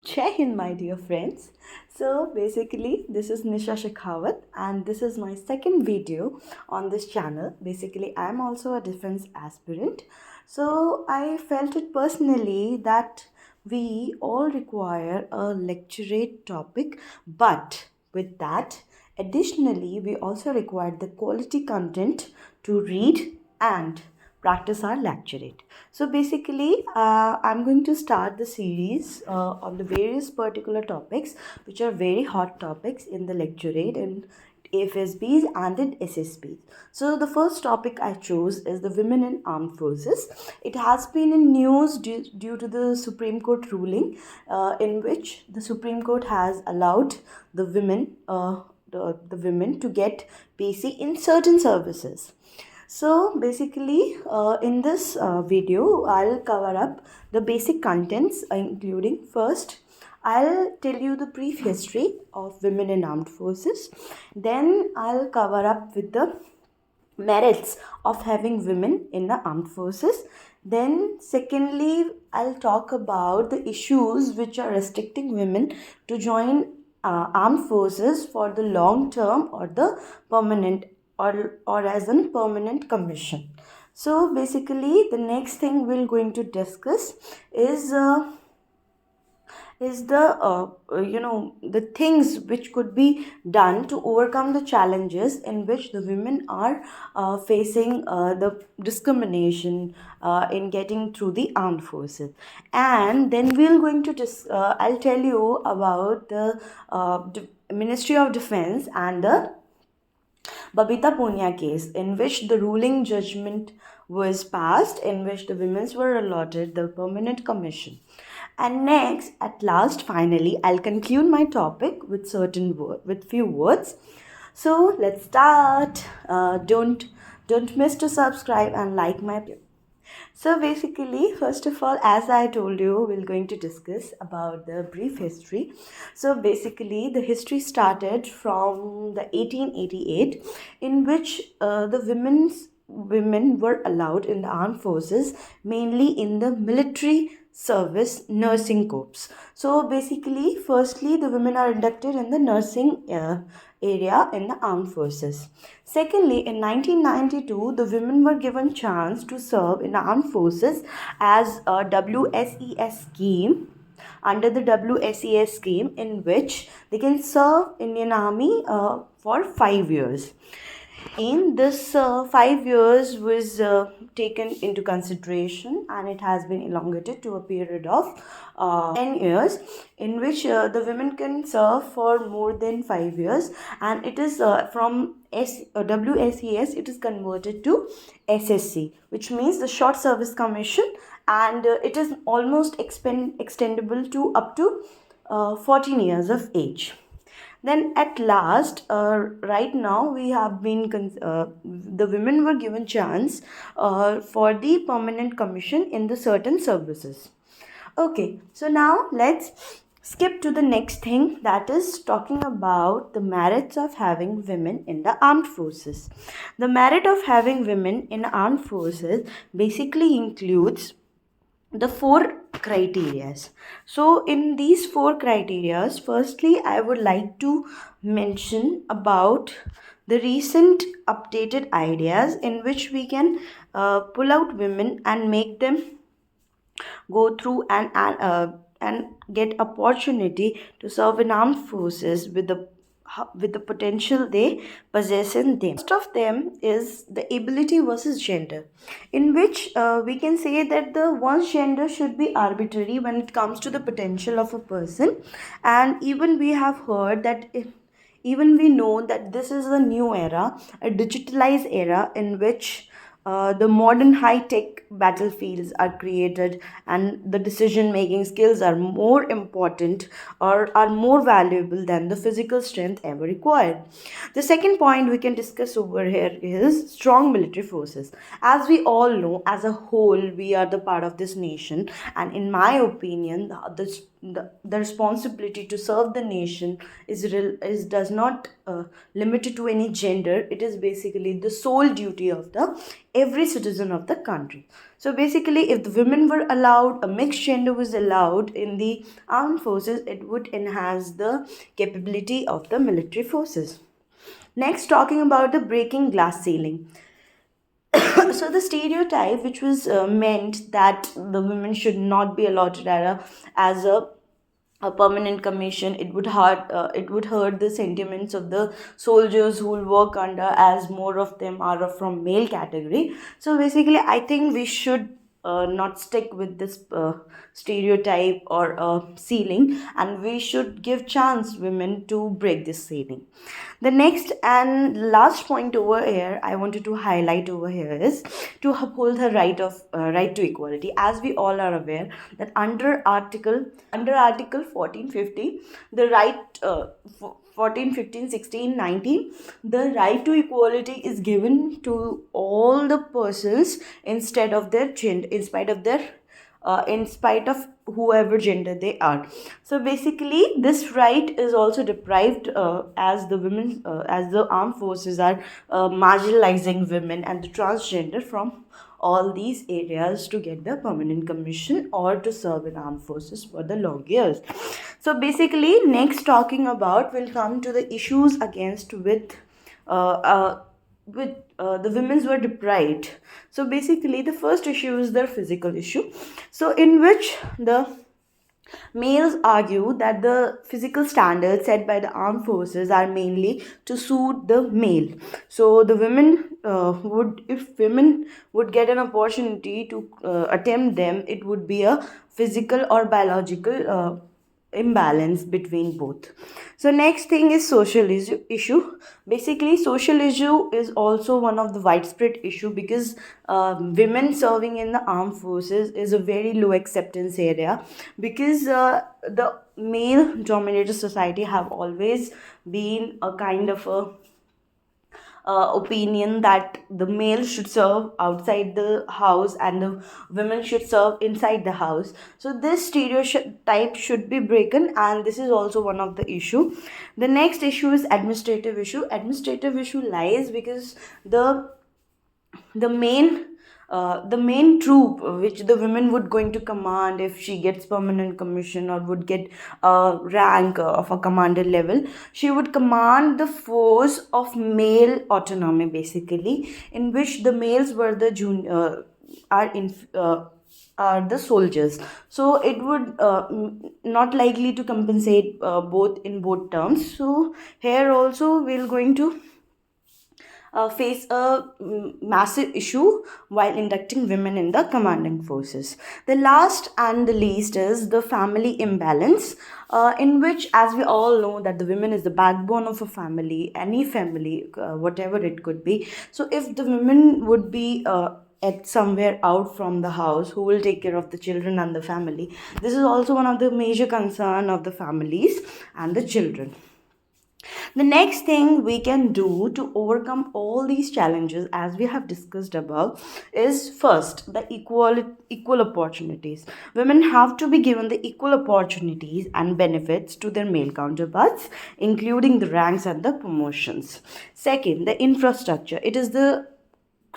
Jai Hind, my dear friends. So basically, this is Nisha Shekhawat, and this is my second video on this channel. Basically, I am also a defense aspirant. So I felt it personally that we all require a lecturate topic, but with that, additionally, we also require the quality content to read and practice our lecturate. So basically, I'm going to start the series on the various particular topics which are very hot topics in the lecturate in FSBs and in SSBs. So the first topic I chose is the women in armed forces. It has been in news due to the Supreme Court ruling in which the Supreme Court has allowed the women the women to get PC in certain services. So basically, in this video, I'll cover up the basic contents, including first, I'll tell you the brief history of women in armed forces. Then I'll cover up with the merits of having women in the armed forces. Then, secondly, I'll talk about the issues which are restricting women to join armed forces for the long term or the permanent or as a permanent commission. So basically, the next thing we're going to discuss is the things which could be done to overcome the challenges in which the women are facing the discrimination in getting through the armed forces. And then I'll tell you about the Ministry of Defense and the Babita Punia case, in which the ruling judgment was passed, in which the women were allotted the permanent commission. And next, at last, finally, I'll conclude my topic with with few words. So let's start. Don't miss to subscribe and like my video. So basically, first of all, as I told you, we're going to discuss about the brief history. So basically, the history started from the 1888, in which the women were allowed in the armed forces, mainly in the military service nursing corps. So basically, firstly, the women are inducted in the nursing area in the armed forces. Secondly, in 1992, the women were given chance to serve in armed forces as a WSES scheme, under the WSES scheme, in which they can serve Indian Army for 5 years. In this 5 years was taken into consideration, and it has been elongated to a period of 10 years, in which the women can serve for more than 5 years, and it is from WSES, it is converted to SSC, which means the short service commission, and it is almost extendable to up to 14 years of age. Then at last, right now we have the women were given chance for the permanent commission in the certain services. Okay, so now let's skip to the next thing, that is talking about the merits of having women in the armed forces. The merit of having women in armed forces basically includes the four criterias. So in these four criterias, firstly, I would like to mention about the recent updated ideas in which we can pull out women and make them go through and get opportunity to serve in armed forces with the potential they possess in them. First of them is the ability versus gender, in which we can say that the one's gender should be arbitrary when it comes to the potential of a person. And even we have heard that even we know that this is a new era, a digitalized era, in which the modern high-tech battlefields are created, and the decision-making skills are more important or are more valuable than the physical strength ever required. The second point we can discuss over here is strong military forces. As we all know, as a whole, we are the part of this nation, and in my opinion, the the responsibility to serve the nation is does not limited to any gender. It is basically the sole duty of the every citizen of the country. So basically, if the women were allowed, a mixed gender was allowed in the armed forces, it would enhance the capability of the military forces. Next, talking about the breaking glass ceiling. So the stereotype which was meant that the women should not be allotted as a permanent commission, it would hurt the sentiments of the soldiers who will work under, as more of them are from male category. So basically, I think we should not stick with this stereotype or ceiling, and we should give chance women to break this ceiling. The next and last point over here I wanted to highlight over here is to uphold the right to equality. As we all are aware that under article 1450, the right 14, 15, 16, 19, the right to equality is given to all the persons instead of their gender, in spite of whoever gender they are. So basically, this right is also deprived as the armed forces are marginalizing women and the transgender from all these areas to get the permanent commission or to serve in armed forces for the long years. So basically, next talking about will come to the issues against the women's were deprived. So basically, the first issue is their physical issue. So in which the males argue that the physical standards set by the armed forces are mainly to suit the male. So the if women would get an opportunity to attempt them, it would be a physical or biological imbalance between both. So next thing is issue. Basically, social issue is also one of the widespread issue because women serving in the armed forces is a very low acceptance area, because the male dominated society have always been a kind of a opinion that the male should serve outside the house and the women should serve inside the house. So this stereotype should be broken, and this is also one of the issue. The next issue is administrative issue. Administrative issue lies because the main the main troop which the women would going to command if she gets permanent commission or would get a rank of a commander level, she would command the force of male autonomy, basically, in which the males were the junior are the soldiers. So it would not likely to compensate both in both terms. So here also we're going to face a massive issue while inducting women in the commanding forces. The last and the least is the family imbalance, in which, as we all know, that the women is the backbone of a family, any family, whatever it could be. So if the women would be at somewhere out from the house, who will take care of the children and the family? This is also one of the major concern of the families and the children. The next thing we can do to overcome all these challenges, as we have discussed above, is first the equal opportunities. Women have to be given the equal opportunities and benefits to their male counterparts, including the ranks and the promotions. Second, the infrastructure. It is the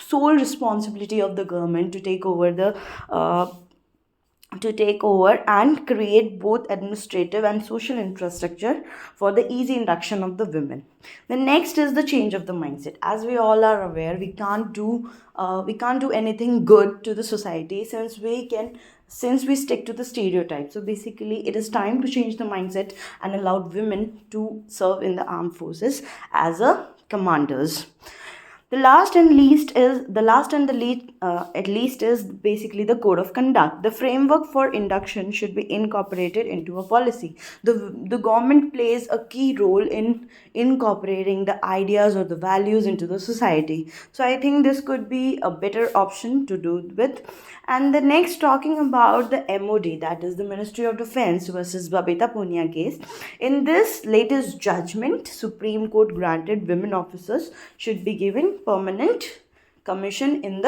sole responsibility of the government to take over and create both administrative and social infrastructure for the easy induction of the women. The next is the change of the mindset. As we all are aware, we can't do anything good to the society since we stick to the stereotype. So basically, it is time to change the mindset and allow women to serve in the armed forces as a commanders. The last and at least is basically the code of conduct. The framework for induction should be incorporated into a policy. The government plays a key role in incorporating the ideas or the values into the society. So I think this could be a better option to do with. And the next, talking about the MOD, that is the Ministry of Defense versus Babita Punia case. In this latest judgment, Supreme Court granted women officers should be given permanent commission in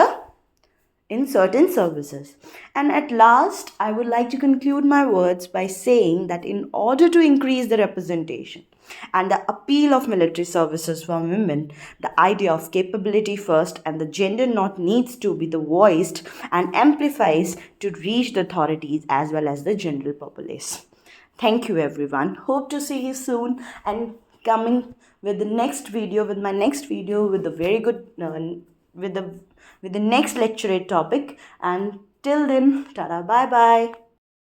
in certain services. And at last, I would like to conclude my words by saying that in order to increase the representation and the appeal of military services for women, the idea of capability first and the gender not needs to be the voiced and amplifies to reach the authorities as well as the general populace. Thank you everyone. Hope to see you soon and coming with the next video, with my next video with the very good with the next lecturate topic. And till then, tada, bye bye.